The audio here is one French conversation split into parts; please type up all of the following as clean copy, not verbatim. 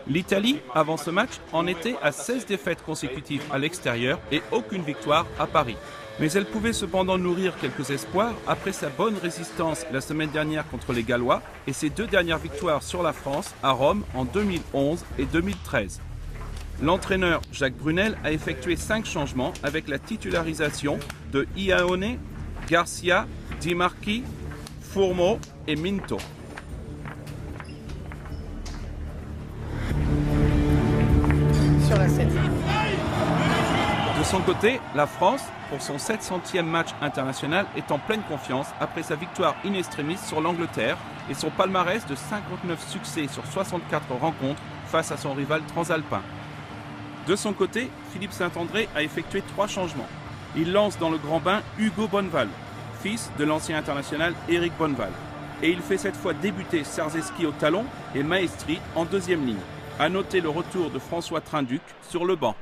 L'Italie, avant ce match, en était à 16 défaites consécutives à l'extérieur et aucune victoire à Paris. Mais elle pouvait cependant nourrir quelques espoirs après sa bonne résistance la semaine dernière contre les Gallois et ses deux dernières victoires sur la France à Rome en 2011 et 2013. L'entraîneur Jacques Brunel a effectué 5 changements avec la titularisation de Iaone, Garcia, Di Marchi, Fourmeau et Minto. Sur la scène. De son côté, la France, pour son 700e match international, est en pleine confiance après sa victoire in extremis sur l'Angleterre et son palmarès de 59 succès sur 64 rencontres face à son rival transalpin. De son côté, Philippe Saint-André a effectué 3 changements. Il lance dans le grand bain Hugo Bonneval, fils de l'ancien international Éric Bonneval. Et il fait cette fois débuter Czarnecki au talon et Maestri en deuxième ligne. À noter le retour de François Trinduc sur le banc.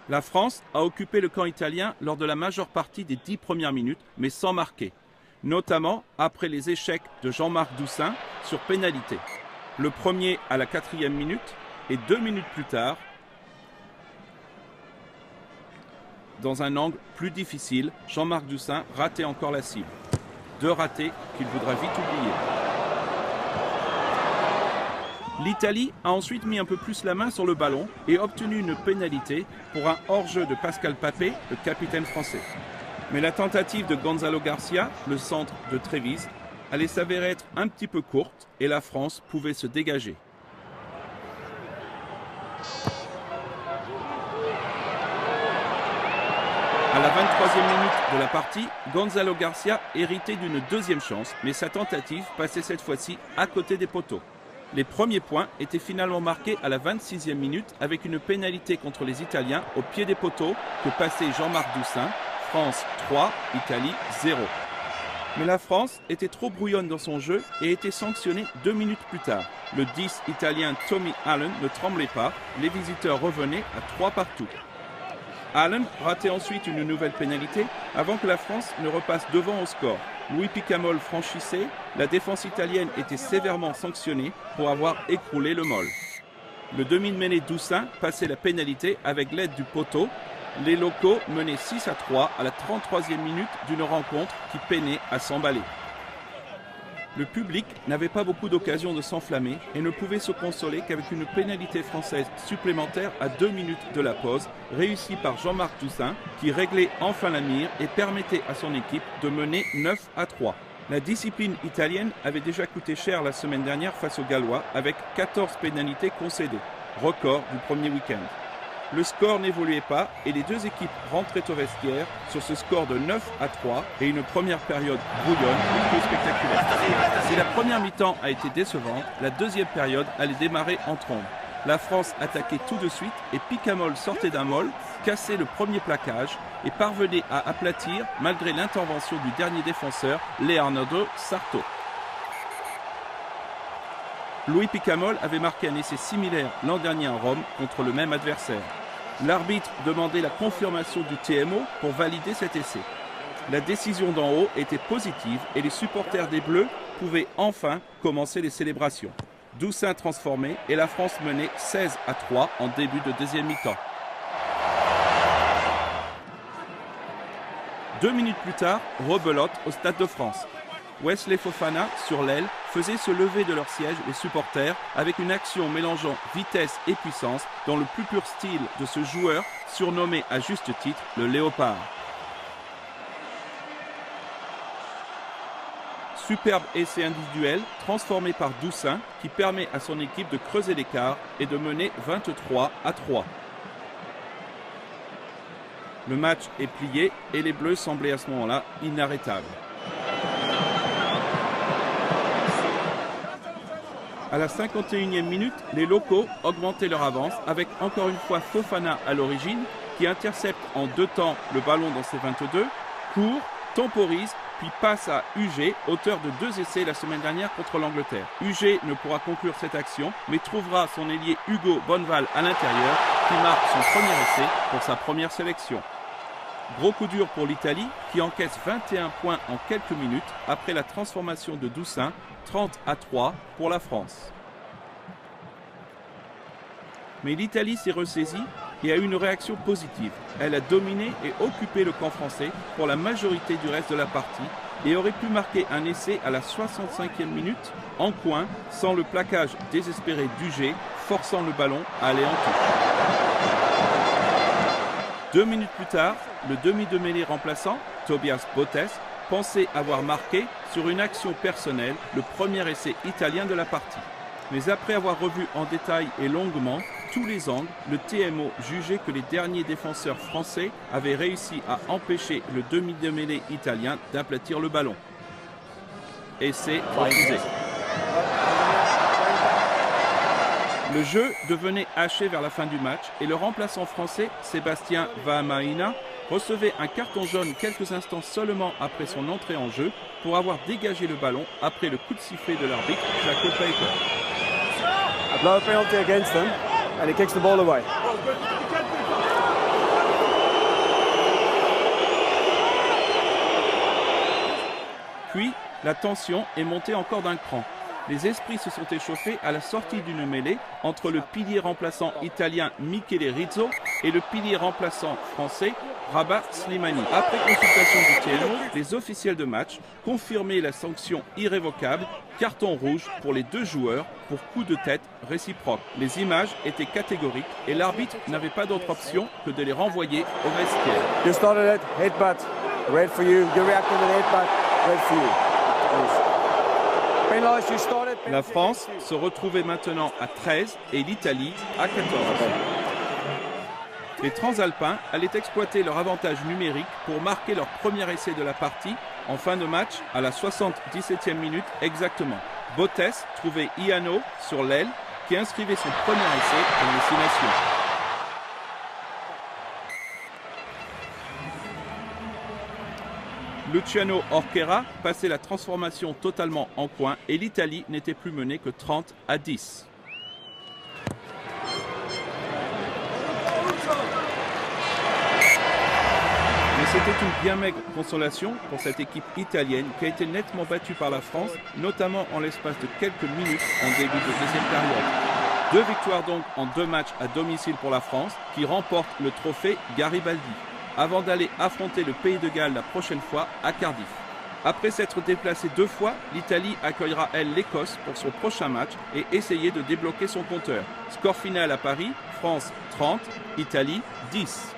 La France a occupé le camp italien lors de la majeure partie des 10 premières minutes, mais sans marquer. Notamment après les échecs de Jean-Marc Doussain sur pénalité. Le premier à la 4e minute et 2 minutes plus tard, dans un angle plus difficile, Jean-Marc Doussain ratait encore la cible. 2 ratés qu'il voudra vite oublier. L'Italie a ensuite mis un peu plus la main sur le ballon et obtenu une pénalité pour un hors-jeu de Pascal Papé, le capitaine français. Mais la tentative de Gonzalo Garcia, le centre de Trévise, allait s'avérer être un petit peu courte et la France pouvait se dégager. À la 23e minute de la partie, Gonzalo Garcia héritait d'une deuxième chance, mais sa tentative passait cette fois-ci à côté des poteaux. Les premiers points étaient finalement marqués à la 26e minute avec une pénalité contre les Italiens au pied des poteaux que passait Jean-Marc Doussain. France 3, Italie 0. Mais la France était trop brouillonne dans son jeu et était sanctionnée 2 minutes plus tard. Le 10 italien Tommy Allen ne tremblait pas, les visiteurs revenaient à 3 partout. Allen ratait ensuite une nouvelle pénalité avant que la France ne repasse devant au score. Louis Picamol franchissait, la défense italienne était sévèrement sanctionnée pour avoir écroulé le Mol. Le demi-mêlée Doussain passait la pénalité avec l'aide du poteau. Les locaux menaient 6-3 à la 33e minute d'une rencontre qui peinait à s'emballer. Le public n'avait pas beaucoup d'occasions de s'enflammer et ne pouvait se consoler qu'avec une pénalité française supplémentaire à 2 minutes de la pause, réussie par Jean-Marc Doussain, qui réglait enfin la mire et permettait à son équipe de mener 9-3. La discipline italienne avait déjà coûté cher la semaine dernière face aux Gallois, avec 14 pénalités concédées, record du premier week-end. Le score n'évoluait pas et les deux équipes rentraient au vestiaire sur ce score de 9-3 et une première période brouillonne et peu spectaculaire. Si la première mi-temps a été décevante, la deuxième période allait démarrer en trombe. La France attaquait tout de suite et Picamol sortait d'un Mol, cassait le premier plaquage et parvenait à aplatir malgré l'intervention du dernier défenseur, Leonardo Sarto. Louis Picamol avait marqué un essai similaire l'an dernier à Rome contre le même adversaire. L'arbitre demandait la confirmation du TMO pour valider cet essai. La décision d'en haut était positive et les supporters des Bleus pouvaient enfin commencer les célébrations. Doussain transformé et la France menait 16-3 en début de deuxième mi-temps. 2 minutes plus tard, rebelote au Stade de France. Wesley Fofana, sur l'aile, faisait se lever de leur siège les supporters avec une action mélangeant vitesse et puissance dans le plus pur style de ce joueur surnommé à juste titre le Léopard. Superbe essai individuel transformé par Doussain qui permet à son équipe de creuser l'écart et de mener 23-3. Le match est plié et les Bleus semblaient à ce moment-là inarrêtables. À la 51e minute, les locaux augmentaient leur avance avec encore une fois Fofana à l'origine qui intercepte en 2 temps le ballon dans ses 22, court, temporise, puis passe à Huget, auteur de 2 essais la semaine dernière contre l'Angleterre. Huget ne pourra conclure cette action, mais trouvera son ailier Hugo Bonneval à l'intérieur qui marque son premier essai pour sa première sélection. Gros coup dur pour l'Italie qui encaisse 21 points en quelques minutes après la transformation de Doussain, 30-3 pour la France. Mais l'Italie s'est ressaisie et a eu une réaction positive. Elle a dominé et occupé le camp français pour la majorité du reste de la partie et aurait pu marquer un essai à la 65e minute en coin sans le plaquage désespéré d'Ugé, forçant le ballon à aller en touche. 2 minutes plus tard, le demi de mêlée remplaçant, Tobias Botes, pensait avoir marqué sur une action personnelle le premier essai italien de la partie. Mais après avoir revu en détail et longuement tous les angles, le TMO jugeait que les derniers défenseurs français avaient réussi à empêcher le demi de mêlée italien d'aplatir le ballon. Essai refusé. Le jeu devenait haché vers la fin du match et le remplaçant français, Sébastien Vahamaina, recevait un carton jaune quelques instants seulement après son entrée en jeu pour avoir dégagé le ballon après le coup de sifflet de l'arbitre Jaco Peyper. A blow penalty against them and he kicks the ball away. Puis, la tension est montée encore d'un cran. Les esprits se sont échauffés à la sortie d'une mêlée entre le pilier remplaçant italien Michele Rizzo et le pilier remplaçant français Rabat Slimani. Après consultation du TMO, les officiels de match confirmaient la sanction irrévocable, carton rouge pour les deux joueurs pour coup de tête réciproque. Les images étaient catégoriques et l'arbitre n'avait pas d'autre option que de les renvoyer au vestiaire. You started it, headbutt, red for you. You reacted with headbutt, red for you. La France se retrouvait maintenant à 13 et l'Italie à 14. Les Transalpins allaient exploiter leur avantage numérique pour marquer leur premier essai de la partie en fin de match à la 77e minute exactement. Botes trouvait Iano sur l'aile qui inscrivait son premier essai dans les 6 nations. Luciano Orquera passait la transformation totalement en coin et l'Italie n'était plus menée que 30-10. Mais c'était une bien maigre consolation pour cette équipe italienne qui a été nettement battue par la France, notamment en l'espace de quelques minutes en début de deuxième période. 2 victoires donc en 2 matchs à domicile pour la France qui remporte le trophée Garibaldi, avant d'aller affronter le Pays de Galles la prochaine fois à Cardiff. Après s'être déplacée 2 fois, l'Italie accueillera elle l'Écosse pour son prochain match et essayer de débloquer son compteur. Score final à Paris, France 30, Italie 10.